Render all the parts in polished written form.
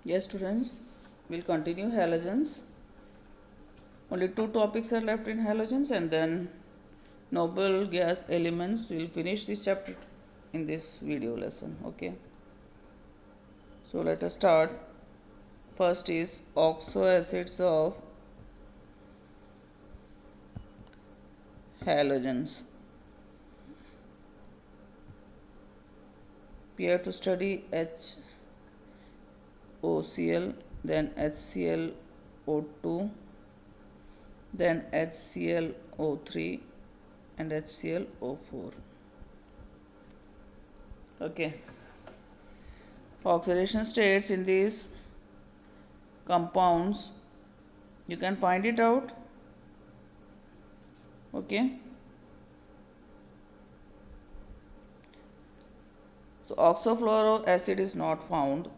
Yes, students, we'll continue halogens. Only two topics are left in halogens, and then noble gas elements. We'll finish this chapter in this video lesson. Okay. So let us start. First is oxo acids of halogens. We have to study HOCl, then HClO2, then HClO3, and HClO4. Okay. Oxidation states in these compounds, you can find it out. Okay. So oxofluoro acid is not found,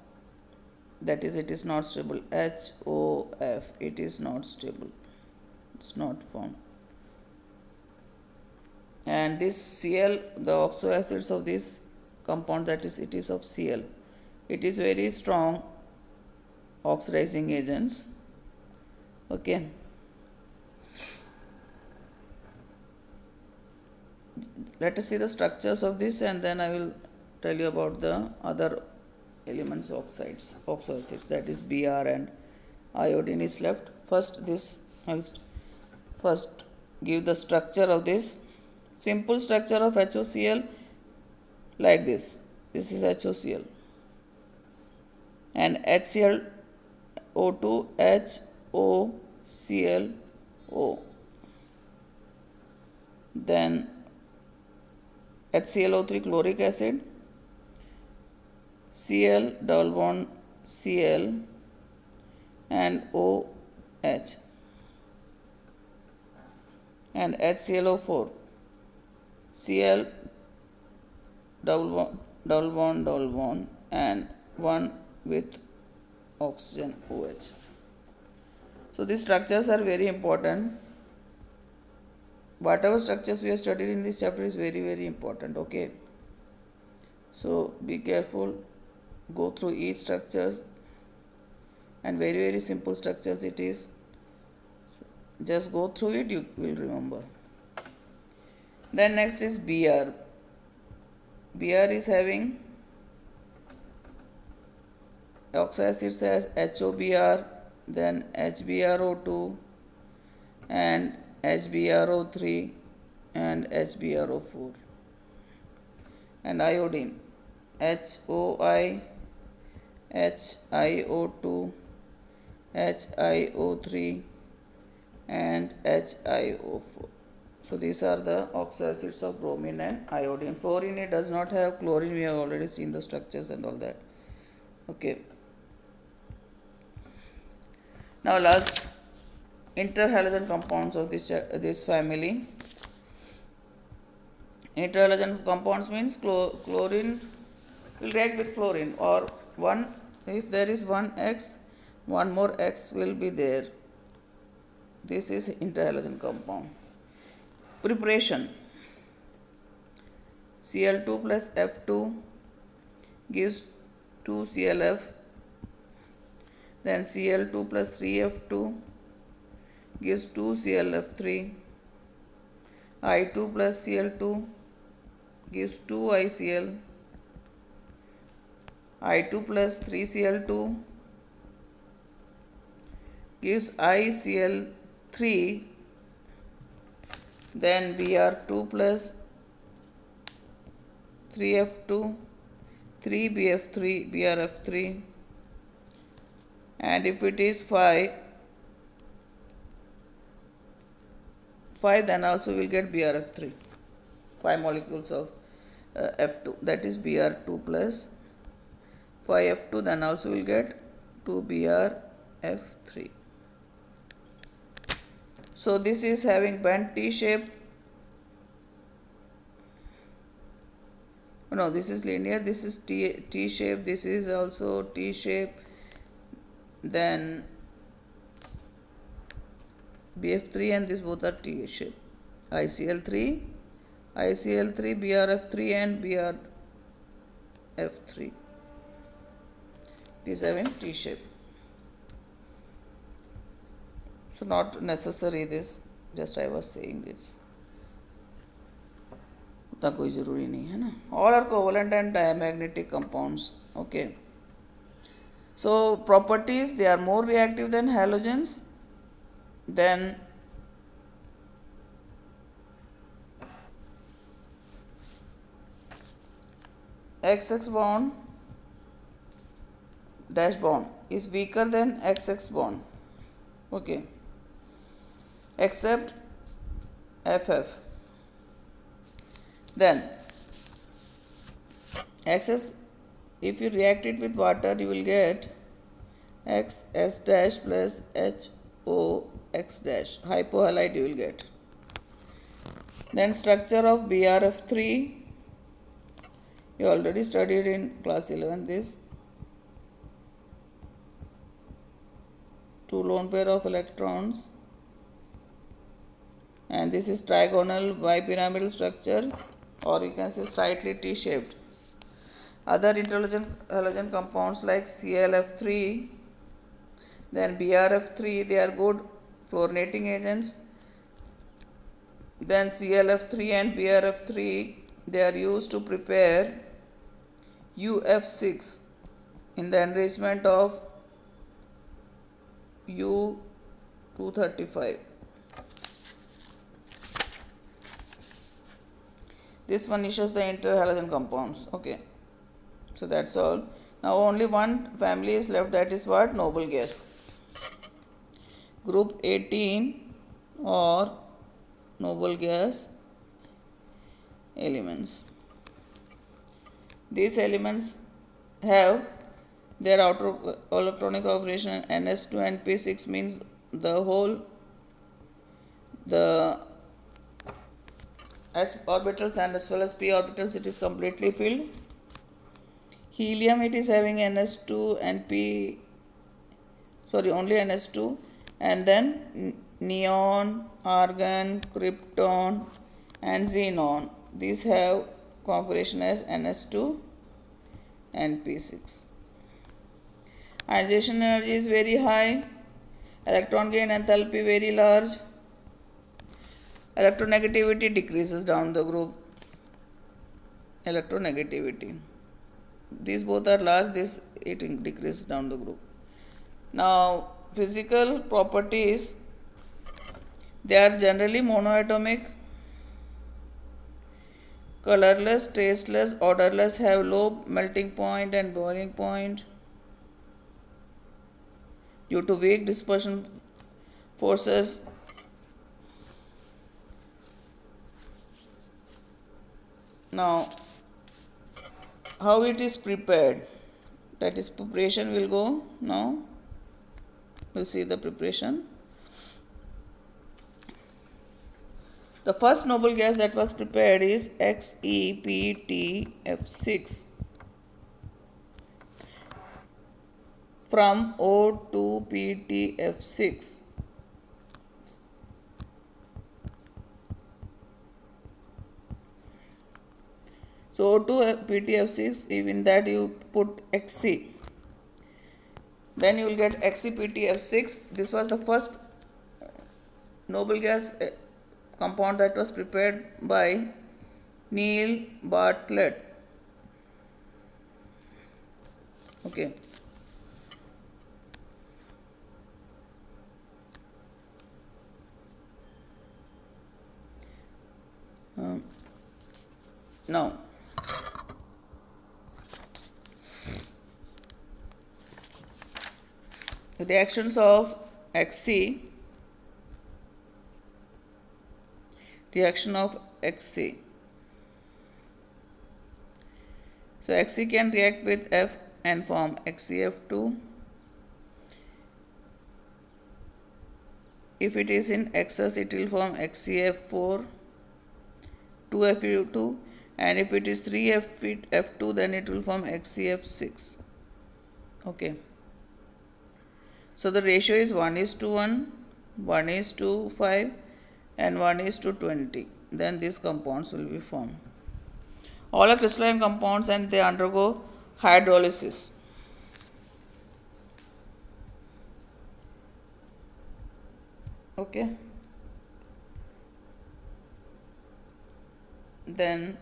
that is, it is not stable. HOF, it is not stable, it's not found. And this Cl, the oxo acids of this compound, that is, it is of Cl, it is very strong oxidizing agents. Okay. Let us see the structures of this, and then I will tell you about the other elements oxides, oxo acids, that is Br and iodine is left. First, this I will first give the structure of this. Simple structure of HOCl like this. This is HOCl. And HClO2, HOClO. Then HClO3 chloric acid, Cl double bond Cl and OH, and HClO4, Cl double bond and one with oxygen OH. So these structures are very important. Whatever structures we have studied in this chapter is very important. Okay. So be careful, go through each structures, and very simple structures it is. Just go through it, you will remember. Then next is Br. Br is having oxo acids as HOBr, then HBrO2 and HBrO3 and HBrO4, and iodine HOI, HiO2, HiO3 and HiO4. So these are the oxo acids of bromine and iodine. Fluorine, it does not have. Chlorine, we have already seen the structures and all that. Okay. Now last, interhalogen compounds of this family. Interhalogen compounds means chlorine will react with fluorine, or one, if there is one X, one more X will be there. This is interhalogen compound. Preparation: Cl2 plus F2 gives 2ClF, then Cl2 plus 3F2 gives 2ClF3, I2 plus Cl2 gives 2ICl, I2 plus 3Cl2 gives ICl3, then Br2 plus 3F2, 3BF3, BRF3, and if it is 5, then also will get BRF3, 5 molecules of F2, that is Br2 plus 5F2, then also will get 2BRF3. So this is having bent T shape. No, this is linear, this is T shape, this is also T shape, then BF3, and this both are T shape. ICl3, BRF3 and BRF3. It is having T shape. So not necessary this, just I was saying this. उतना कोई ज़रूरी नहीं है ना. All are covalent and diamagnetic compounds. Okay. So properties, they are more reactive than halogens. Then XX bond dash bond is weaker than XX bond. Okay. Except FF. Then XS, if you react it with water, you will get XS dash plus HOX dash. Hypohalite you will get. Then structure of BRF3, you already studied in class 11 this. Two lone pair of electrons, and this is trigonal bipyramidal structure, or you can say slightly T-shaped. Other halogen compounds like ClF3, then BRF3, they are good fluorinating agents. Then ClF3 and BRF3, they are used to prepare UF6 in the enrichment of U235. This one issues the interhalogen compounds. Okay. So that's all. Now only one family is left, that is what? Noble gas. Group 18 or noble gas elements. These elements have their outer electronic configuration NS2 and P6, means the S orbitals and as well as P orbitals, it is completely filled. Helium, it is having NS2 and only NS2, and then neon, argon, krypton and xenon, these have configuration as NS2 and P6. Ionization energy is very high, electron gain enthalpy very large, electronegativity decreases down the group. Electronegativity, these both are large, it decreases down the group. Now physical properties, they are generally monoatomic, colorless, tasteless, odorless, have low melting point and boiling point due to weak dispersion forces. Now how it is prepared, that is preparation will go now. We'll see the preparation. The first noble gas that was prepared is XePtF6 from O2PtF6. So O2PtF6, even that you put Xc, then you will get XePtF6. This was the first noble gas compound that was prepared by Neil Bartlett. Okay. Now reactions of Xc, reaction of Xc. So Xc can react with F and form XeF2. If it is in excess, it will form XeF4, 2Fe2, and if it is 3F2, then it will form XeF6. Okay. So the ratio is 1:1, 1:5 and 1:20. Then these compounds will be formed. All are crystalline compounds and they undergo hydrolysis. Okay, then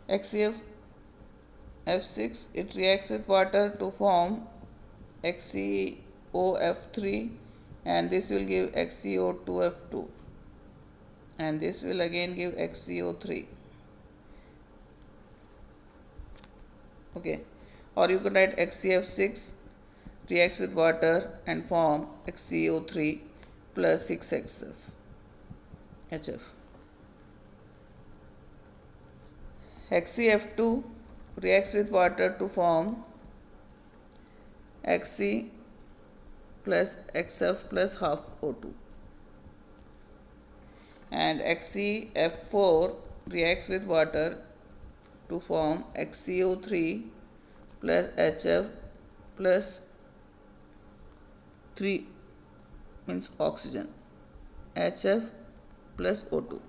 HCF F6, it reacts with water to form XeOF3, and this will give XeO2F2, and this will again give XeO3. Okay, or you can write XeF6 reacts with water and form XeO3 plus 6XF HF. XeF2 reacts with water to form Xe plus XF plus half O2, and XeF4 reacts with water to form XeO3 plus HF plus 3 means oxygen, HF plus O2.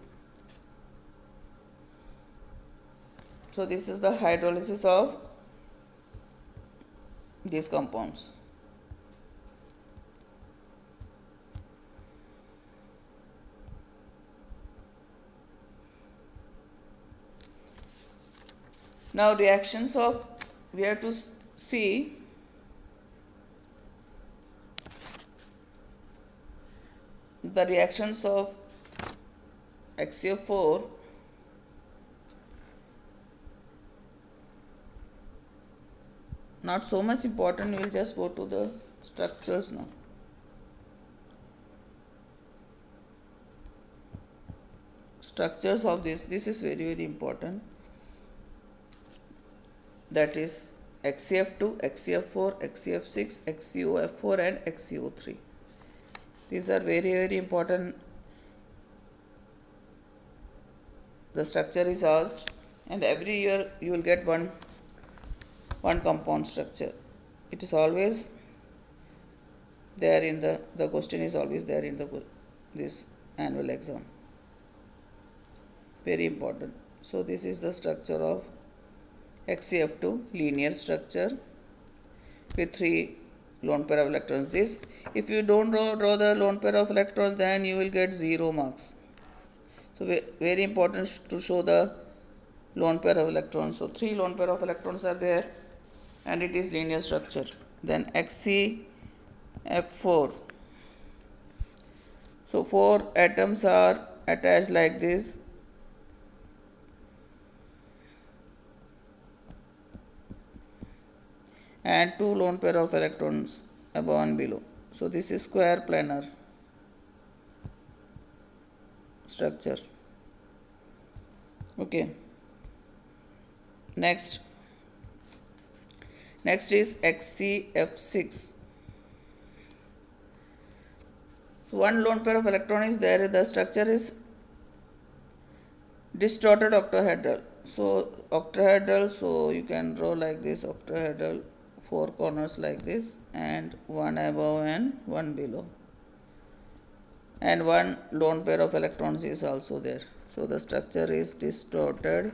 So this is the hydrolysis of these compounds. Now reactions of, we have to see the reactions of XeO4 not so much important. We will just go to the structures now. Structures of this is very important. That is XeF2, XeF4, XeF6, XeOF4 and XeO3. These are very important. The structure is asked, and every year you will get one compound structure. It is always there in the question is always there in this annual exam. Very important. So this is the structure of XeF2, linear structure with 3 lone pair of electrons. This, if you don't draw the lone pair of electrons, then you will get 0 marks. So very important to show the lone pair of electrons. So 3 lone pair of electrons are there, and it is linear structure. Then XeF4. So 4 atoms are attached like this, and 2 lone pair of electrons above and below. So this is square planar structure. Okay. Next is XeF6. So 1 lone pair of electron is there. The structure is distorted octahedral. So octahedral, so you can draw like this octahedral, 4 corners like this, and 1 above and 1 below, and 1 lone pair of electrons is also there. So the structure is distorted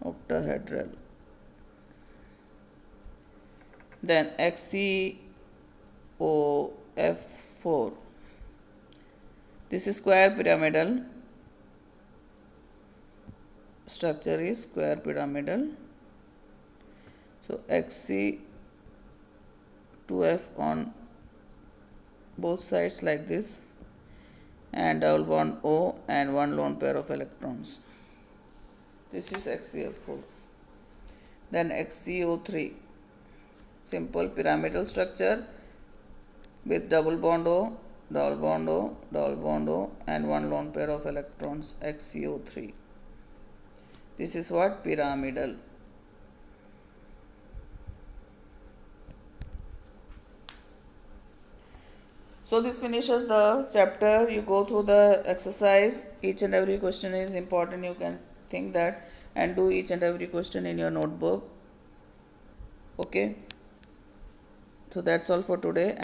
octahedral. Then XeOF4. This is square pyramidal. Structure is square pyramidal. So Xe2F on both sides like this, and double bond O and 1 lone pair of electrons. This is XeF4. Then XeO3, simple pyramidal structure with double bond O, double bond O, double bond O, and 1 lone pair of electrons, XeO3. This is what? Pyramidal. So this finishes the chapter. You go through the exercise. Each and every question is important. You can think that and do each and every question in your notebook. Okay. So that's all for today.